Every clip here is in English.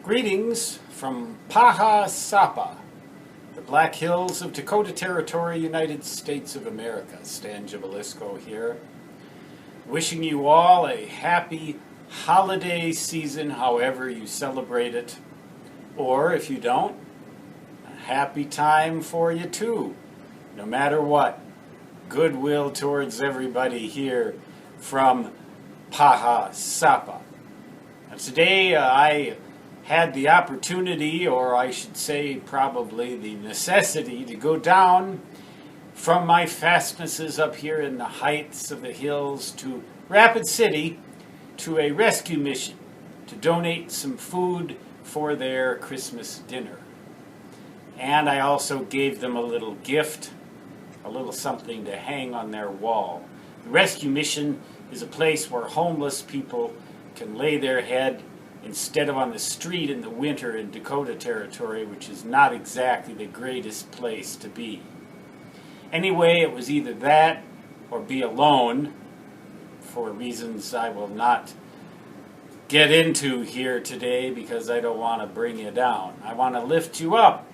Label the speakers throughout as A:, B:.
A: Greetings from Paha Sapa, the Black Hills of Dakota Territory, United States of America. Stan Jabalisco here, wishing you all a happy holiday season, however you celebrate it. Or if you don't, a happy time for you too, no matter what. Goodwill towards everybody here from Paha Sapa. And today I had the opportunity, or I should say probably the necessity, to go down from my fastnesses up here in the heights of the hills to Rapid City to a rescue mission to donate some food for their Christmas dinner. And I also gave them a little gift, a little something to hang on their wall. The rescue mission is a place where homeless people can lay their head instead of on the street in the winter in Dakota Territory, which is not exactly the greatest place to be. Anyway, it was either that or be alone, for reasons I will not get into here today because I don't want to bring you down. I want to lift you up.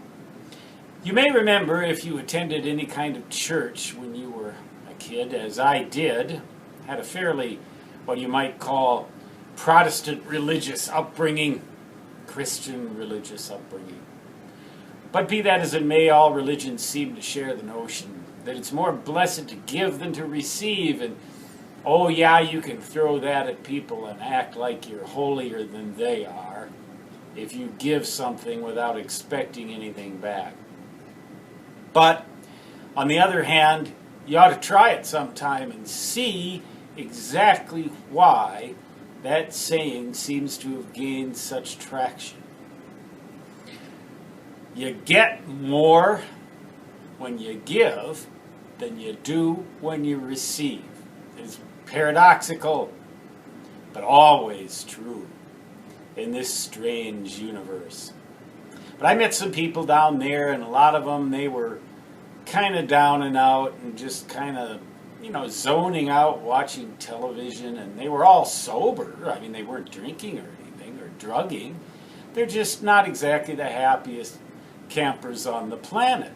A: You may remember, if you attended any kind of church when you were a kid, as I did, had a fairly, what you might call, Protestant religious upbringing, Christian religious upbringing. But be that as it may, all religions seem to share the notion that it's more blessed to give than to receive, and oh yeah, you can throw that at people and act like you're holier than they are if you give something without expecting anything back. But on the other hand, you ought to try it sometime and see exactly why that saying seems to have gained such traction. You get more when you give than you do when you receive. It's paradoxical, but always true in this strange universe. But I met some people down there, and a lot of them, they were kind of down and out and just kind of, zoning out watching television, and they were all sober. I mean, they weren't drinking or anything or drugging. They're just not exactly the happiest campers on the planet.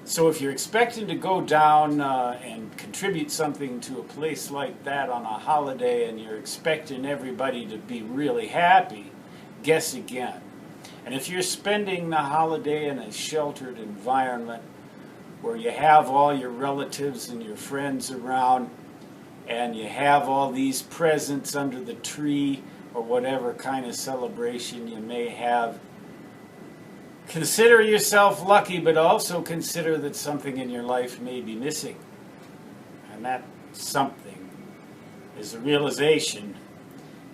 A: So if you're expecting to go down and contribute something to a place like that on a holiday, and you're expecting everybody to be really happy, guess again. And if you're spending the holiday in a sheltered environment where you have all your relatives and your friends around, and you have all these presents under the tree, or whatever kind of celebration you may have, consider yourself lucky, but also consider that something in your life may be missing. And that something is the realization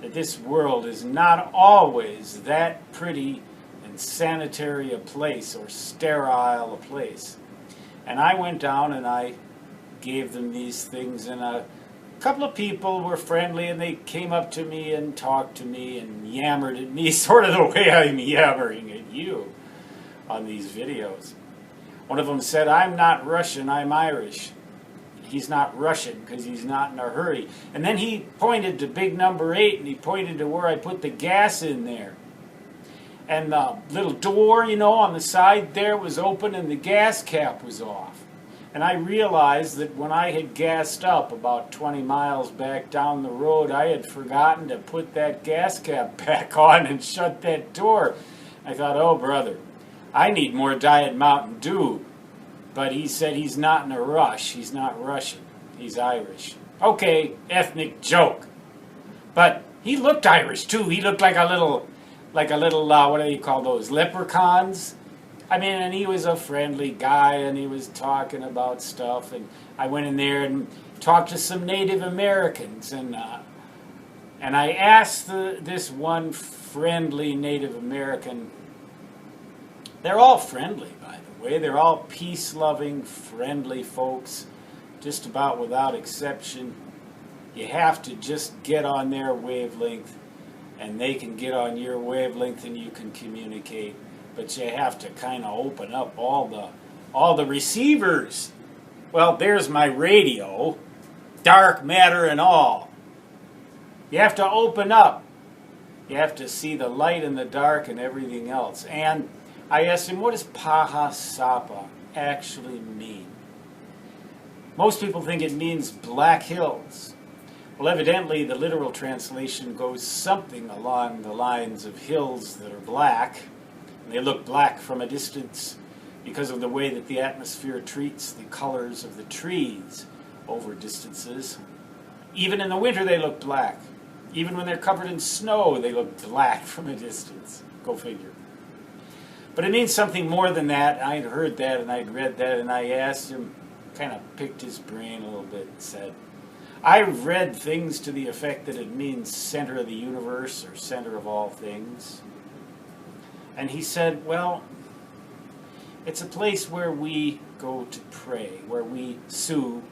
A: that this world is not always that pretty and sanitary a place, or sterile a place. And I went down and I gave them these things, and a couple of people were friendly, and they came up to me and talked to me and yammered at me sort of the way I'm yammering at you on these videos. One of them said, "I'm not Russian, I'm Irish." He's not Russian because he's not in a hurry. And then he pointed to big number 8, and he pointed to where I put the gas in there. And the little door, on the side there was open, and the gas cap was off. And I realized that when I had gassed up about 20 miles back down the road, I had forgotten to put that gas cap back on and shut that door. I thought, oh brother, I need more Diet Mountain Dew. But he said he's not in a rush. He's not Russian. He's Irish. Okay, ethnic joke. But he looked Irish too. He looked like a little, what do you call those, leprechauns? I mean, and he was a friendly guy, and he was talking about stuff. And I went in there and talked to some Native Americans. And I asked this one friendly Native American, they're all friendly, by the way. They're all peace-loving, friendly folks, just about without exception. You have to just get on their wavelength, and they can get on your wavelength, and you can communicate. But you have to kind of open up all the receivers. Well, there's my radio, dark matter and all. You have to open up You have to see the light and the dark and everything else. And I asked him, what does Paha Sapa actually mean? Most people think it means black hills. Well, evidently the literal translation goes something along the lines of hills that are black. And they look black from a distance because of the way that the atmosphere treats the colors of the trees over distances. Even in the winter they look black. Even when they're covered in snow, they look black from a distance. Go figure. But it means something more than that. I'd heard that and I'd read that, and I asked him, kind of picked his brain a little bit and said, I've read things to the effect that it means center of the universe or center of all things. And he said, well, it's a place where we go to pray, where we, Sioux,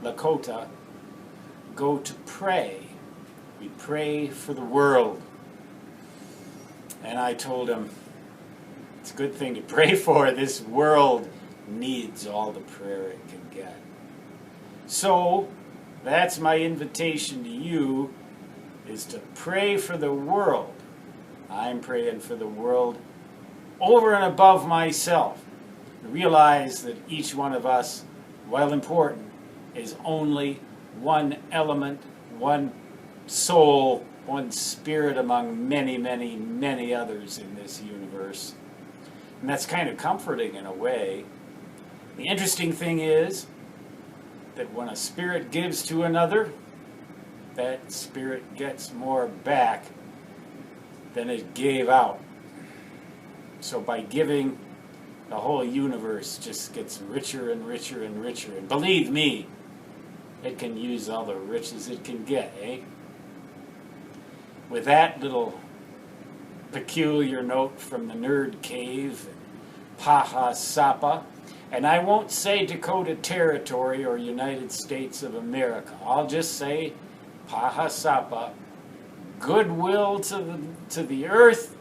A: Lakota, go to pray. We pray for the world. And I told him, it's a good thing to pray for. This world needs all the prayer it can get. So, that's my invitation to you, is to pray for the world. I'm praying for the world over and above myself. Realize that each one of us, while important, is only one element, one soul, one spirit among many, many, many others in this universe. And that's kind of comforting in a way. The interesting thing is that when a spirit gives to another, that spirit gets more back than it gave out. So by giving, the whole universe just gets richer and richer and richer. And believe me, it can use all the riches it can get, eh? With that little peculiar note from the Nerd Cave, Paha Sapa, and I won't say Dakota Territory or United States of America. I'll just say Paha Sapa, goodwill to the earth,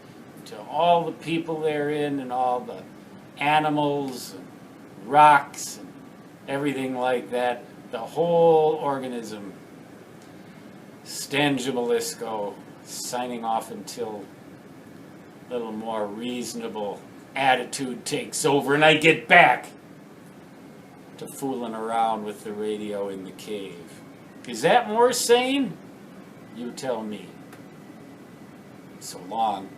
A: to all the people therein and all the animals and rocks and everything like that, the whole organism. Stan Jabalisco, signing off until a little more reasonable attitude takes over and I get back to fooling around with the radio in the cave. Is that more sane? You tell me. So long.